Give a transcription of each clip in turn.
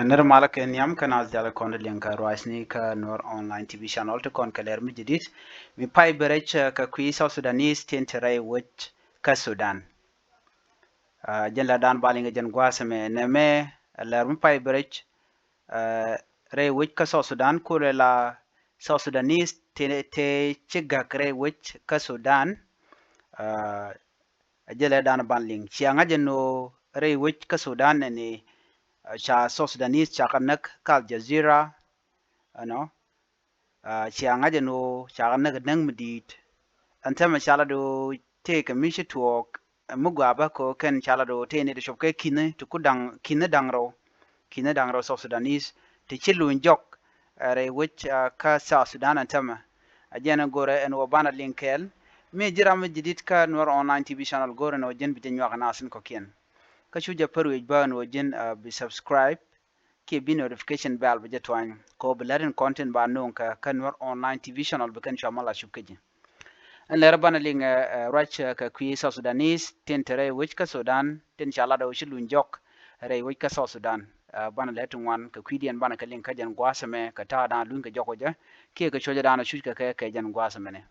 ner malak en yam kana jala kon lien ka roisni ka nor online tv channel to kon kaler mi jidit mi pai berech ka kwi South Sudanese tentere wich ka Sudan jala dan balinga jen gwasame ne me ler mi pai berech re wich ka South Sudan kule la South Sudanese te chigak re wich ka Sudan jala dan baling chianga jeno re wich ka Sudan ne cha South Sudanese cha kanak kal Jazeera ano chianga jeno cha kanak nang medit antama chala do te ka mishi tuok mugaba ko ken chala do te ne de shop ke kine to kudang kine dangro South Sudanese te chilun jok re which ka South Sudan antama ajana gore en wabana linkel me jira me jidit ka nor online tv channel gore no jen bitin yak nasin ko kien ka shuja perwe ba no jen be subscribe ke bi notification bell be jetwan ko belarin content ba non ka kanwar online tv channel be kan shamala shubkeji an lera bana ling rach ka kwi South Sudanese tin tere which ka Sudan tin chala da wishi lunjok re which ka South Sudan bana letin wan ka kwi dian bana ka ling ka jan gwasame ka ta da lun ka joko ja ke ka choja da na shuka ka jan gwasame ne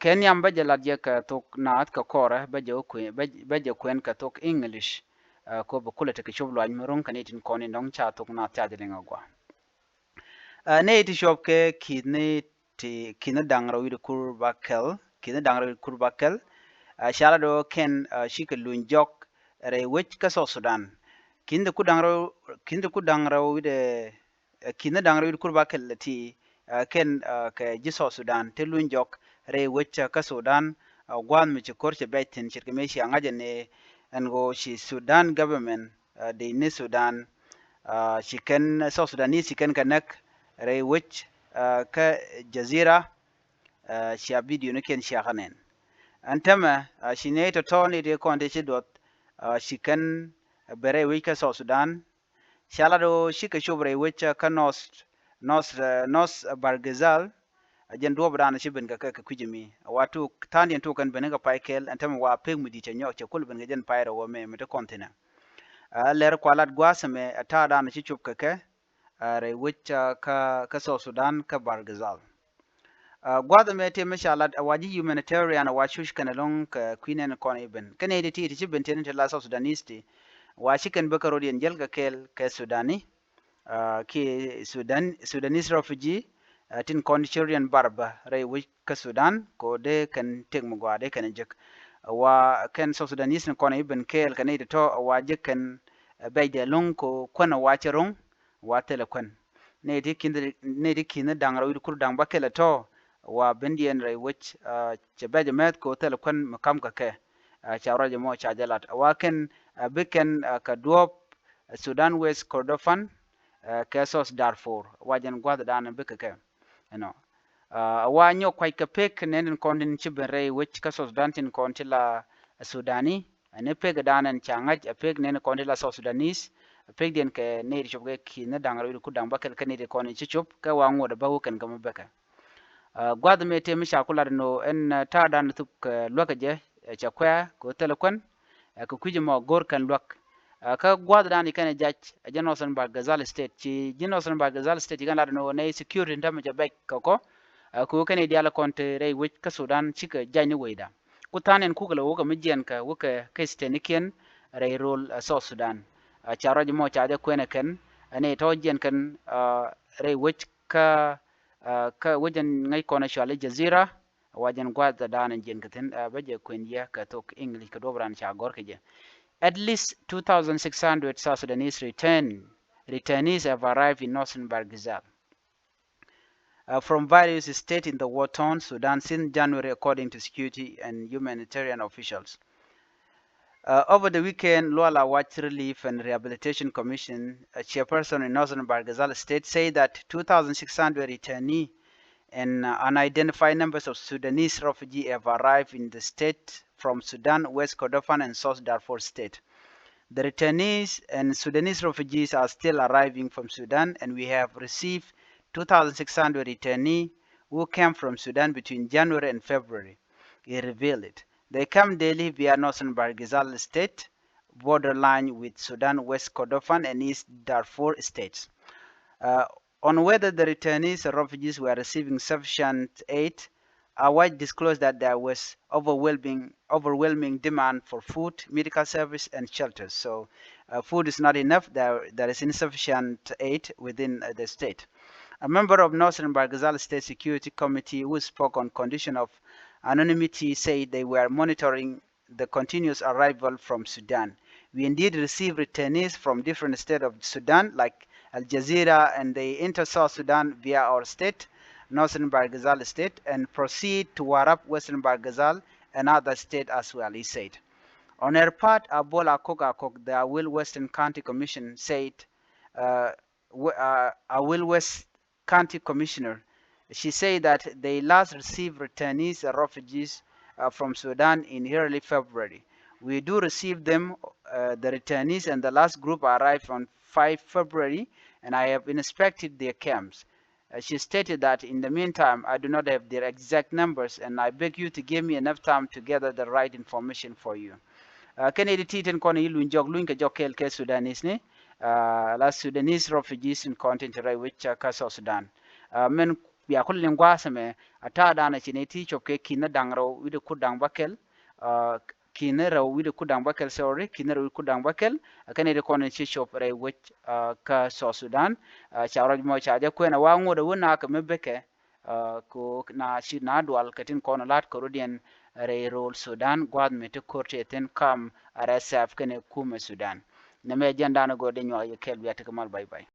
ken yam ba jala je ka tok naat ka kora ba je ku ba je kwen ka tok English ko ba kula ta ka shoblo an murun ka ne tin koni ndong cha tok na ta de linga gwa ne ti shop ke kidne ti kina dangra wi kur bakel kina dangra wi kur bakel shala do ken shika lunjok re wich ka so Sudan kinda ku dangra wi de kina dangra wi kur bakel ti ken ka ji so Sudan te lunjok re wich ka Sudan gwan mi ci korche betin shirke me shi angaje ne ngo shi Sudan government de ne Sudan shi ken so Sudanese shi ken kanak re wich ka Jazeera shi video ne ken shi khanen antama shi ne to toni de konde shi dot shi kan bere wich ka so Sudan shala do shi ka shobre wich ka nos bargazal jen do bra na shi ben ka kujimi watu tandien to kan ben ga paikel antama wa peg mudi che nyok che kul ben ga jen paira wo me to kontina ler kwalat gwasame ata da na shi chup ka re wich ka so Sudan ka bargazal gwada me te mashallah waji humanitarian wa shush kana long ka queen kon ibn kane de ti ti ben ten la South Sudanese ti wa shikan baka rodien jelga kel ka Sudani ki Sudanese refugee tin Syrian barba rai wi ka Sudan ko de kan tek mu gwade kan jek wa kan South Sudanese kon ibn kel kane de to wa jekan bayde long ko kona wa cherong wa telekon ne di kin dangara wi kur dang bakela to wa bendian rai wich che beje met ko telekon makam ka ke chawra mo cha jalat wa ken beken ka duop Sudan West Kordofan kesos Darfur wajen gwada dana beke ke wa nyo kwai ka pek nenen kondin chiben rai wich kasos dantin kontila Sudani ne peg danan changaj peg nenen kontila South Sudanese peg den ke ne ri chobge ki ne dangaro ku dang bakel ke ne de konin chichop ka wa ngoda ba wuken gam beke gwada me te misha kula no en ta dan tup lokaje cha kwa ko telekon ko kuje mo gor kan lok ka gwada dan ikane jach Jenoson ba Gazal State ci Jenoson ba Gazal State gan no ne security ndam ja bek ko kane diala konte rei wich ka Sudan chika jani weida ku tanen ku galo ga mijian ka wuka kesteniken rei rol South Sudan charo mo cha de kwene ken ne to jen kan rei wich ka wajen ngai kona shale Jazeera wajen gwada danan jen katen baje kwendia ka tok English ka dobran cha gor ke at least 2,600 South Sudanese returnees have arrived in northern Barghazal from various states in the war-torn Sudan since January, according to security and humanitarian officials. Over the weekend, Luala Watch Relief and Rehabilitation Commission, a chairperson in northern Barghazal state, said that 2,600 returnees and unidentified numbers of Sudanese refugees have arrived in the state from Sudan, West Kordofan, and South Darfur state. The returnees and Sudanese refugees are still arriving from Sudan, and we have received 2,600 returnees who came from Sudan between January and February. He revealed it. They come daily via northern Barghazal state, borderline with Sudan, West Kordofan, and East Darfur states. On whether the returnees or refugees were receiving sufficient aid, Awaj disclosed that there was overwhelming demand for food, medical service, and shelters. So food is not enough. There is insufficient aid within the state. A member of Northern Barghazal State Security Committee who spoke on condition of anonymity said they were monitoring the continuous arrival from Sudan. We indeed receive returnees from different states of Sudan, like Al Jazeera, and they enter South Sudan via our state, Northern Barghazal State, and proceed to Warab, Western Barghazal, and other states as well, he said. On her part, Abola Kokakok, the Awil Western County Commission, said, Awil West County Commissioner, she said that they last received returnees and refugees from Sudan in early February. We do receive them, the returnees, and the last group arrived on 5 February, and I have inspected their camps. She stated that in the meantime, I do not have their exact numbers, and I beg you to give me enough time to gather the right information for you. Kennedy Titan kono ilu jog luin ka jokel ke Sudanese ni la Sudanese refugees in content rai which ka South Sudan. Men ya kullin gwasa me ata dana chine ti chopke kina dangro wide kudang bakel kina raw wide kudang bakel sorry kina raw kudang bakel Kennedy kono chi chop rai which ka South Sudan chawraj mo chaja kwena wango da wona ka mebeke ko na shi na dual katin kono lat korodian role Sudan gwad mete korte ten kam RSF kene kuma Sudan name jandana go de nyo kel biata kamal bye bye